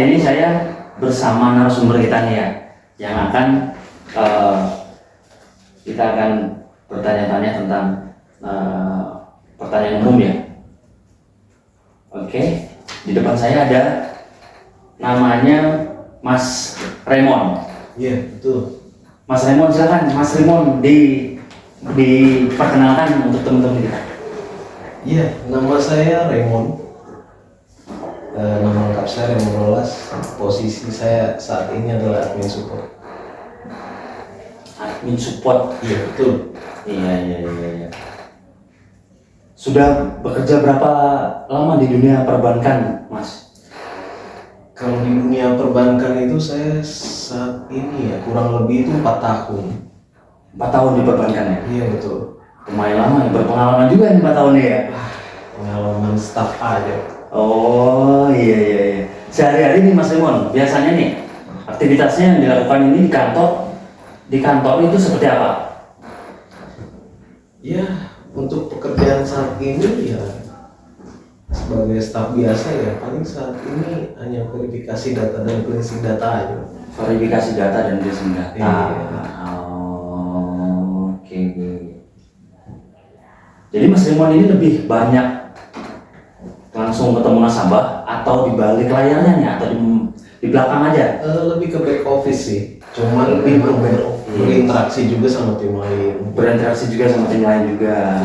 hari ini saya bersama narasumber kita nih ya, yang akan kita akan bertanya-tanya tentang pertanyaan umum ya. Oke, di depan saya ada namanya Mas Raymond. Iya, betul. Mas Raymond, silakan Mas Raymond diperkenalkan untuk teman-teman kita. Iya, nama saya Raymond. Nama lengkap saya Raymond Rolas. Posisi saya saat ini adalah admin support. Admin support. Iya, betul. Iya. Sudah bekerja berapa lama di dunia perbankan, Mas? Kalau di dunia perbankan itu saya saat ini ya kurang lebih itu 4 tahun. 4 tahun di perbankan ya? Iya, betul. Lumayan lama ya, berpengalaman juga nih 4 tahun ya? Pengalaman staff aja. Oh iya. Sehari-hari nih Mas Raymond, biasanya nih aktivitasnya yang dilakukan ini di kantor itu seperti apa? Ya, untuk pekerjaan saat ini ya sebagai staf biasa ya paling saat ini hanya verifikasi data dan cleansing data aja. Verifikasi data dan cleansing data. Iya. Oke. Jadi Mas Raymond ini lebih banyak langsung ketemu nasabah atau di balik layarnya nih, atau di belakang aja? Lebih ke back office sih, cuman lebih berinteraksi juga sama tim lain. Berinteraksi juga sama tim lain juga.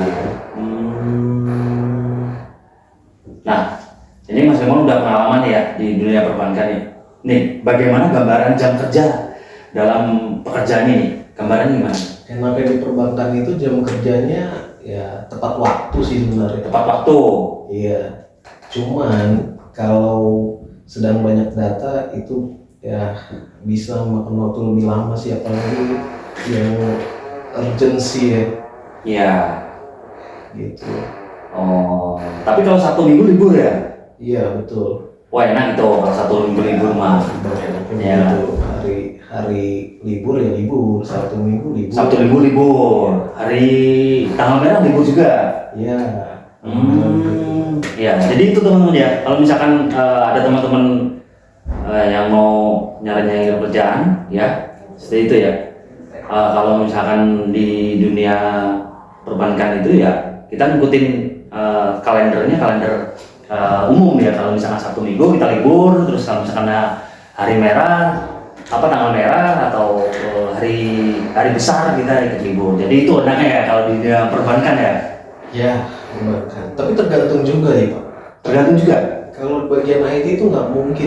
Nah, ini Mas Raymond udah pengalaman ya di dunia perbankan nih. Nih, bagaimana gambaran jam kerja dalam pekerjaan ini? Gambarannya gimana? Enaknya di perbankan itu jam kerjanya ya tepat waktu sih sebenarnya. Tepat waktu. Iya. Cuman kalau sedang banyak data itu ya bisa memakan waktu lebih lama sih, apalagi yang urgency ya. Iya. Gitu. Oh, tapi kalau Sabtu Minggu libur ya? Iya, betul. Wah, enak itu kalau Sabtu Minggu libur mah. Ya. Hari libur ya libur, Sabtu Minggu libur. Sabtu Minggu libur. Hari tanggal merah libur juga. Iya. Ya, jadi itu teman-teman ya. Kalau misalkan ada teman-teman yang mau nyari kerjaan, ya seperti itu ya. Kalau misalkan di dunia perbankan itu ya kita ngikutin kalender umum ya. Kalau misalkan Sabtu Minggu kita libur, terus kalau misalkan hari merah, tanggal merah atau hari besar kita ikut libur. Jadi itu enaknya ya kalau di dunia perbankan ya. Ya, perbankan. Tapi tergantung juga ya Pak. Tergantung juga. Kalau bagian IT itu nggak mungkin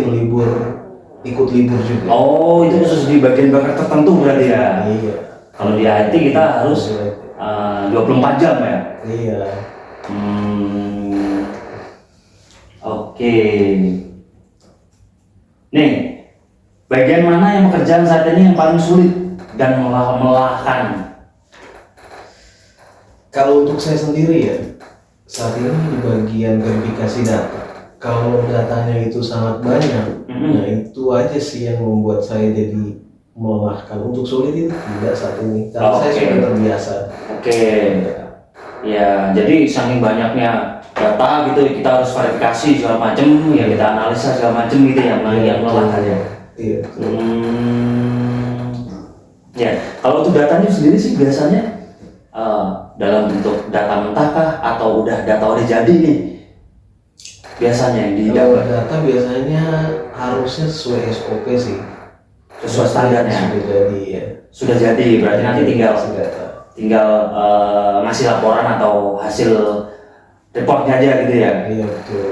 ikut libur juga. Oh, itu khusus di bagian tertentu berarti ya. Iya. Kalau di IT kita harus 24 jam ya. Iya. Oke. Nih, bagian mana yang pekerjaan saat ini yang paling sulit dan melelahkan? Kalau untuk saya sendiri ya, saat ini di bagian verifikasi data. Kalau datanya itu sangat banyak, nah itu aja sih yang membuat saya jadi melelahkan. Untuk sulit itu tidak saat ini, karena saya sudah terbiasa. Oke. Ya, jadi saking banyaknya data gitu, kita harus verifikasi segala macam, ya kita analisa segala macam gitu ya, yang melelahkan ya. Iya. Ya, kalau untuk datanya sendiri sih biasanya dalam bentuk data mentah atau udah data udah jadi nih biasanya yang didapat? Data biasanya harusnya sesuai SOP sih, sesuai standarnya. Sudah jadi ya. Sudah jadi, berarti nanti tinggal ngasih laporan atau hasil reportnya aja gitu ya? Iya, betul.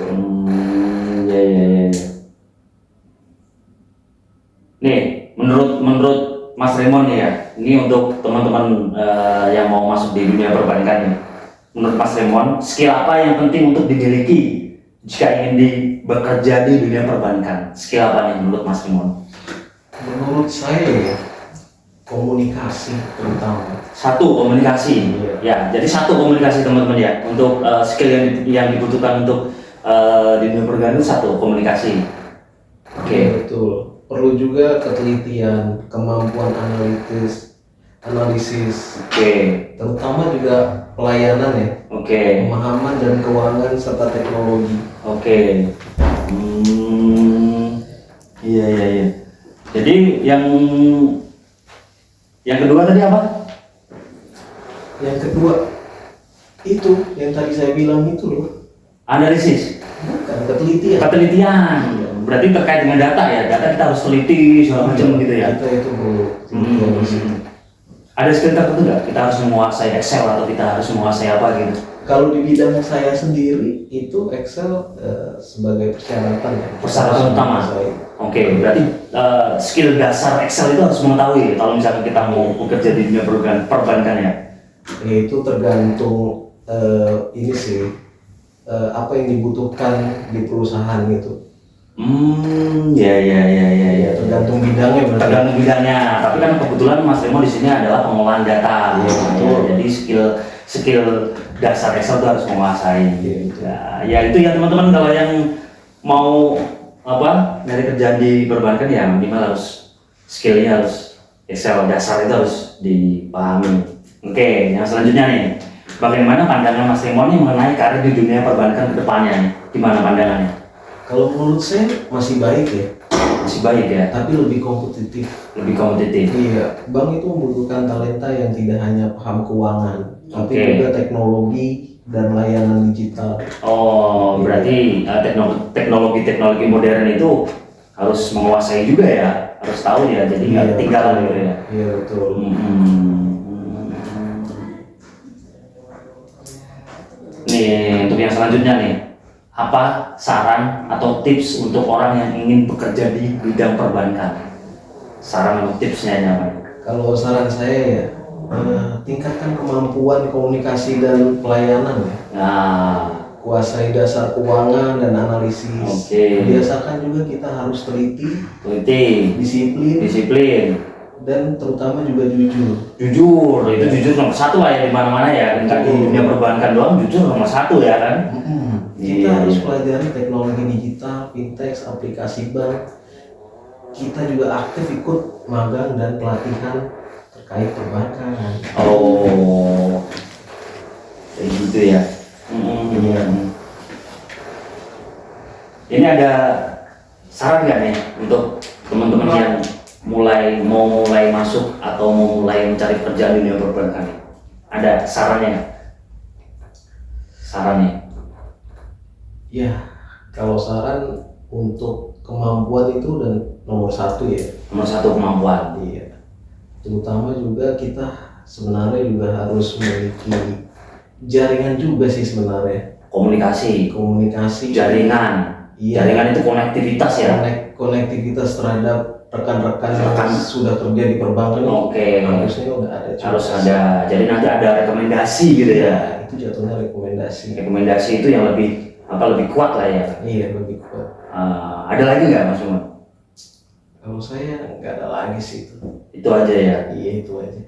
Ya. Nih, menurut Mas Raymond nih ya, ini untuk teman-teman yang mau masuk di dunia perbankan nih. Menurut Mas Raymond, skill apa yang penting untuk dimiliki jika ingin bekerja di dunia perbankan? Skill apa nih menurut Mas Raymond? Menurut saya ya, komunikasi terutama. Satu, komunikasi. Ya, jadi satu komunikasi teman-teman ya. Untuk skill yang dibutuhkan untuk di dunia perbankan itu satu, komunikasi. Oke. Betul. Perlu juga ketelitian, kemampuan analisis. Terutama juga pelayanan ya. Pemahaman dan keuangan serta teknologi. Iya iya iya. Jadi yang kedua tadi apa? Yang kedua itu yang tadi saya bilang itu loh, Analisis, bukan ketelitian. ketelitian. Berarti terkait dengan data ya. Data kita harus teliti segala macam gitu ya. Kita itu perlu ketelitian di situ. Ada skill tertentu nggak? Kita harus menguasai Excel atau kita harus menguasai apa gitu? Kalau di bidang saya sendiri itu Excel sebagai persyaratan ya. Persyaratan utama. Oke, berarti skill dasar Excel itu harus mengetahui kalau misalkan kita mau bekerja di dunia perbankan ya. Itu tergantung ini sih apa yang dibutuhkan di perusahaan gitu. Ya. Tergantung bidangnya berarti. Tergantung bidangnya. Tapi kan kebetulan Mas Remo di sini adalah pengolahan data. Iya, betul. Jadi skill dasar Excel itu harus menguasai. Ya itu ya teman-teman, kalau yang mau apa dari kerjaan di perbankan ya minimal harus skillnya harus Excel dasar itu harus dipahami. Oke, yang selanjutnya nih, bagaimana pandangan Mas Remo nih mengenai karir di dunia perbankan ke depannya nih? Gimana pandangannya? Kalau menurut saya masih baik ya, Masih baik ya, tapi lebih kompetitif. lebih kompetitif. Iya, bank itu membutuhkan talenta yang tidak hanya paham keuangan, tapi Oke. juga teknologi dan layanan digital. Oh, berarti teknologi modern itu harus menguasai juga ya, harus tahu ya, jadi nggak Iya, ketinggalan betul. gitu ya. Iya betul. Nih, untuk yang selanjutnya nih, apa saran atau tips untuk orang yang ingin bekerja di bidang perbankan? Saran atau tipsnya ini apa? Kalau saran saya ya, tingkatkan kemampuan komunikasi dan pelayanan ya. Nah, Kuasai dasar keuangan dan analisis. Oke. Biasakan juga kita harus teliti, teliti, disiplin, dan terutama juga jujur. jujur. Itu jujur nomor satu lah ya di mana-mana ya. Nggak di dunia perbankan doang, jujur nomor satu ya kan. Kita Iya. harus pelajari teknologi digital, fintech, aplikasi bank. Kita juga aktif ikut magang dan pelatihan terkait perbankan. Oh, kayak gitu ya. Ini ada saran nggak nih untuk teman-teman yang mau mulai masuk atau mau mulai mencari kerjaan di dunia perbankan? Ada sarannya nggak? Sarannya? Ya, kalau saran untuk kemampuan itu dan nomor satu ya. Nomor satu kemampuan. Iya. Terutama juga kita sebenarnya juga harus memiliki jaringan juga sih sebenarnya. Komunikasi, jaringan. Iya. Jaringan itu konektivitas ya. Konektivitas terhadap rekan-rekan yang Rekan. sudah kerja di perbankan. Oke. Harusnya udah ada juga. Harus ada. Jadi nanti ada rekomendasi gitu ya. Iya, itu jatuhnya rekomendasi. Rekomendasi itu yang lebih kuat lah ya. Iya, lebih kuat. Ada lagi nggak Mas Umar? Kalau saya nggak ada lagi sih itu. Itu aja ya. Iya, itu aja.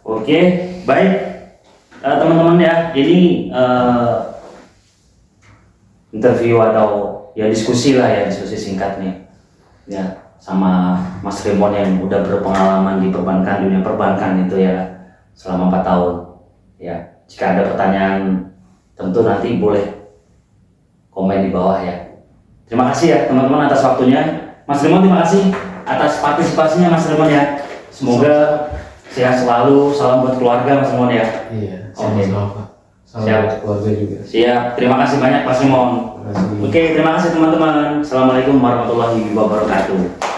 Oke, baik teman-teman ya. Ini interview atau ya diskusi lah ya, diskusi singkat nih ya sama Mas Remon yang udah berpengalaman di perbankan, dunia perbankan itu ya selama 4 tahun ya. Jika ada pertanyaan tentu nanti boleh komen di bawah ya. Terima kasih ya teman-teman atas waktunya. Mas Remon, terima kasih atas partisipasinya Mas Remon ya. Semoga sehat selalu, salam buat keluarga Mas Remon ya. Iya, Oke. sama-sama Pak. Salam Siap. buat keluarga juga. Siap, terima kasih banyak Mas Remon. Terima kasih. Oke, terima kasih teman-teman. Assalamualaikum warahmatullahi wabarakatuh.